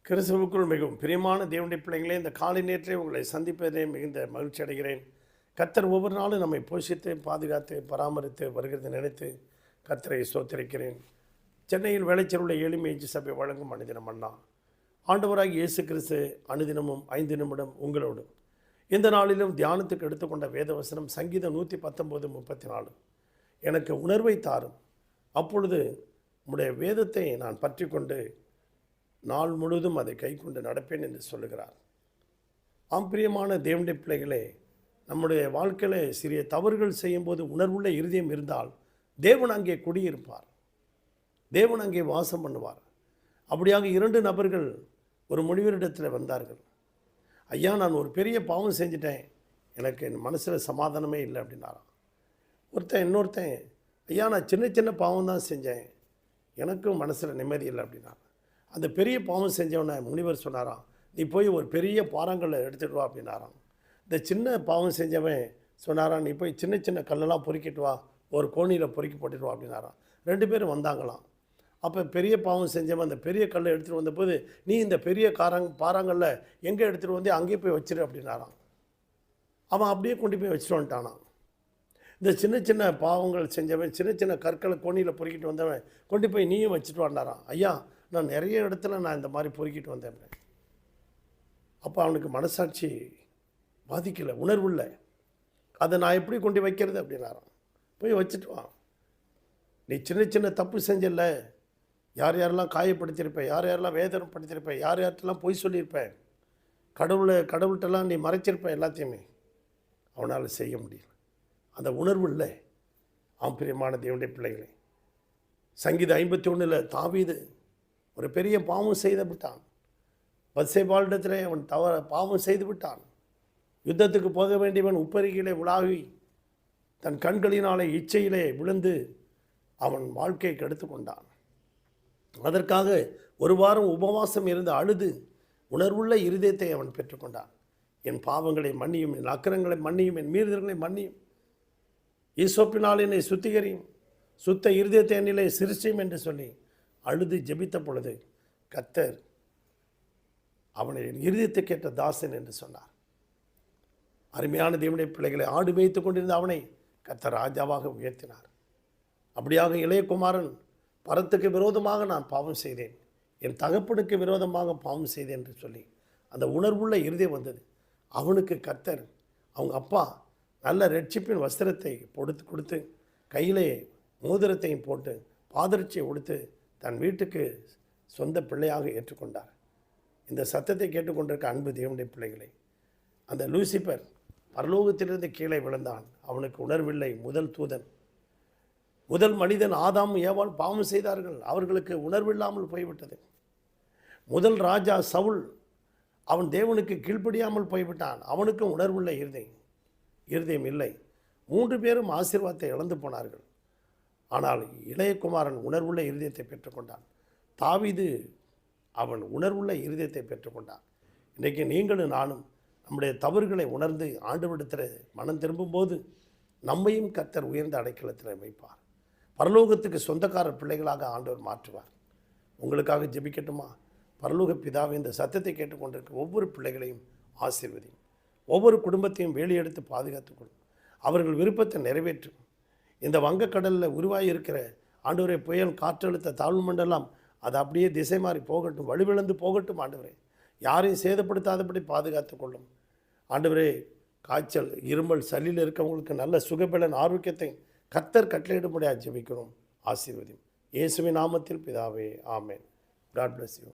கிறிஸ்துவுக்குள் மிகவும் பிரியமான தேவனுடைய பிள்ளைகளே, இந்த காலை நேரத்திலே உங்களை சந்திப்பதே மிகுந்த மகிழ்ச்சி அடைகிறேன். கர்த்தர் ஒவ்வொரு நாளும் நம்மை போஷித்து பாதுகாத்து பராமரித்து வருகிறதை நினைத்து கர்த்தரை ஸ்தோத்திரிக்கிறேன். சென்னையில் வேலைச்சேரியுள்ள எளிமை சபை வழங்கும் அனுதினம் அண்ணா. ஆண்டவராகிய இயேசு கிறிஸ்து அனுதினமும் 5 நிமிடம் உங்களோடும். இந்த நாளிலும் தியானத்துக்கு எடுத்துக்கொண்ட வேதவசனம் சங்கீதம் 119:34. எனக்கு உணர்வை தாரும், அப்பொழுது உம்முடைய வேதத்தை நான் பற்றி கொண்டு நாள் முழுவதும் அதை கை கொண்டு நடப்பேன் என்று சொல்லுகிறார். பிரியமான தேவனுடைய பிள்ளைகளே, நம்முடைய வாழ்க்கையில் சிறிய தவறுகள் செய்யும்போது உணர்வுள்ள இருதயம் இருந்தால் தேவன் அங்கே குடியிருப்பார், தேவன் அங்கே வாசம் பண்ணுவார். அப்படியாக 2 நபர்கள் ஒரு முனிவரிடத்தில் வந்தார்கள். ஐயா, நான் ஒரு பெரிய பாவம் செஞ்சிட்டேன், எனக்கு என் மனசில் சமாதானமே இல்லை அப்படின்னாராம். இன்னொருத்தன் ஐயா, நான் சின்ன சின்ன பாவம் தான் செஞ்சேன், எனக்கும் மனசில் நிம்மதி இல்லை அப்படின்னாராம். அந்த பெரிய பாவம் செஞ்சவனை முனிவர் சொன்னாராம், நீ போய் ஒரு பெரிய பாறாங்கல்லை எடுத்துகிட்டு வா அப்படின்னாராம். இந்த சின்ன பாவம் செஞ்சவன் சொன்னாராம், நீ போய் சின்ன சின்ன கல்லெல்லாம் பொறுக்கிட்டு வா, ஒரு கோணியில் பொறுக்கி போட்டுட்டு வா அப்படின்னாராம். 2 பேரும் வந்தாங்களாம். அப்போ பெரிய பாவம் செஞ்சவன் அந்த பெரிய கல்லை எடுத்துகிட்டு வந்தபோது, நீ இந்த பெரிய பாறாங்கல்ல எங்கே எடுத்துகிட்டு வந்து அங்கேயே போய் வச்சிரு அப்படின்னாராம். அவன் அப்படியே கொண்டு போய் வச்சுட்டு வந்துட்டானான். இந்த சின்ன சின்ன பாவங்கள் செஞ்சவன் சின்ன சின்ன கற்களை கோணியில் பொறுக்கிட்டு வந்தவன் கொண்டு போய் நீயும் வச்சுட்டு வந்தாரான். ஐயா, நான் நிறைய இடத்துல நான் இந்த மாதிரி பொறுக்கிட்டு வந்தேன். அப்போ அவனுக்கு மனசாட்சி பாதிக்கலை, உணர்வு இல்லை. அதை நான் எப்படி கொண்டு வைக்கிறது அப்படின்னாராம். போய் வச்சுட்டு வா, நீ சின்ன சின்ன தப்பு செஞ்சல, யார் யாரெல்லாம் காயப்படுத்தியிருப்பேன், யார் யாரெல்லாம் வேதனைப்படுத்தியிருப்பேன், யார் யார்கிட்டலாம் பொய் சொல்லியிருப்பேன், கடவுள்கிட்டலாம் நீ மறைச்சிருப்பேன், எல்லாத்தையுமே அவனால் செய்ய முடியல. அந்த உணர்வு இல்லை. பிரியமான தேவனுடைய பிள்ளைகளே, சங்கீதம் 51 தாவீது ஒரு பெரிய பாவம் செய்து விட்டான். பத்சேபாளிடத்திலே அவன் பாவம் செய்து விட்டான். யுத்தத்துக்கு போக வேண்டியவன் உப்பரிகையிலே உலாவி தன் கண்களினாலே இச்சையிலே விழுந்து அவன் வாழ்க்கையை கெடுத்து கொண்டான். அதற்காக ஒரு வாரம் உபவாசம் இருந்து அழுது உணர்வுள்ள இருதயத்தை அவன் பெற்றுக்கொண்டான். என் பாவங்களை மன்னியும், என் அக்கிரங்களை மன்னியும், என் மீறுதல்களை மன்னியும், ஈசோப்பினால் என்னை சுத்திகரியும், சுத்த இருதயத்தை என்னிலே சிருஷ்டியும் என்று சொல்லி அழுது ஜெபித்த பொழுது கர்த்தர் அவனை இருதயத்தை கேட்ட தாசன் என்று சொன்னார். அருமையான தேவனுடைய பிள்ளைகளை ஆடு மேய்த்து கொண்டிருந்த அவனை கர்த்தர் ராஜாவாக உயர்த்தினார். அப்படியாக இளையகுமாரன் பரத்துக்கு விரோதமாக நான் பாவம் செய்தேன், என் தகப்பனுக்கு விரோதமாக பாவம் செய்தேன் என்று சொல்லி அந்த உணர்வுள்ள இருதயம் வந்தது. அவனுக்கு கர்த்தர் அவங்க அப்பா நல்ல ரட்சிப்பின் வஸ்திரத்தை கொடுத்து கையிலே மோதிரத்தையும் போட்டு பாதரட்சியை கொடுத்து தன் வீட்டுக்கு சொந்த பிள்ளையாக ஏற்றுக்கொண்டார். இந்த சத்தத்தை கேட்டுக்கொண்டிருக்க அன்பு தேவனுடைய பிள்ளைகளை, அந்த லூசிபர் பரலோகத்திலிருந்து கீழே விழுந்தான். அவனுக்கு உணர்வில்லை. முதல் மனிதன் ஆதாம் ஏவாள் பாவம் செய்தார்கள், அவர்களுக்கு உணர்வில்லாமல் போய்விட்டது. முதல் ராஜா சவுல், அவன் தேவனுக்கு கீழ்ப்படியாமல் போய்விட்டான், அவனுக்கும் உணர்வுள்ள இருதயம் இல்லை. 3 பேரும் ஆசீர்வாதத்தை இழந்து போனார்கள். ஆனால் இளையகுமாரன் உணர்வுள்ள இருதயத்தை பெற்றுக்கொண்டான். தாவீது அவன் உணர்வுள்ள இருதயத்தை பெற்றுக்கொண்டான். இன்றைக்கு நீங்களும் நானும் நம்முடைய தவறுகளை உணர்ந்து ஆண்டவரிடத்தில் மனம் திரும்பும்போது நம்மையும் கர்த்தர் உயர்ந்த அடைக்கலத்தில் வைப்பார். பரலோகத்துக்கு சொந்தக்கார பிள்ளைகளாக ஆண்டவர் மாற்றுவார். உங்களுக்காக ஜெபிக்கட்டுமா? பரலோக பிதாவை, இந்த சத்தத்தை கேட்டுக்கொண்டிருக்க ஒவ்வொரு பிள்ளைகளையும் ஆசீர்வதியும், ஒவ்வொரு குடும்பத்தையும் வேலையெடுத்து பாதுகாத்துக்கொள்ளும், அவர்கள் விருப்பத்தை நிறைவேற்றும். இந்த வங்கக்கடலில் உருவாகி இருக்கிற ஆண்டவரே புயல், காற்றழுத்த தாழ்வு மண்டலம் அது அப்படியே திசை மாறி போகட்டும், வலுவிழந்து போகட்டும். ஆண்டவரே, யாரையும் சேதப்படுத்தாதபடி பாதுகாத்து கொள்ளும். ஆண்டவரே, காய்ச்சல், இருமல், சளியில் இருக்கவங்களுக்கு நல்ல சுகபலன், ஆரோக்கியத்தை கர்த்தர் கட்டளையிடும்படியாக ஜெபிக்கிறோம். ஆசீர்வதியும். இயேசுவின் நாமத்தில் பிதாவே, ஆமென். God bless you.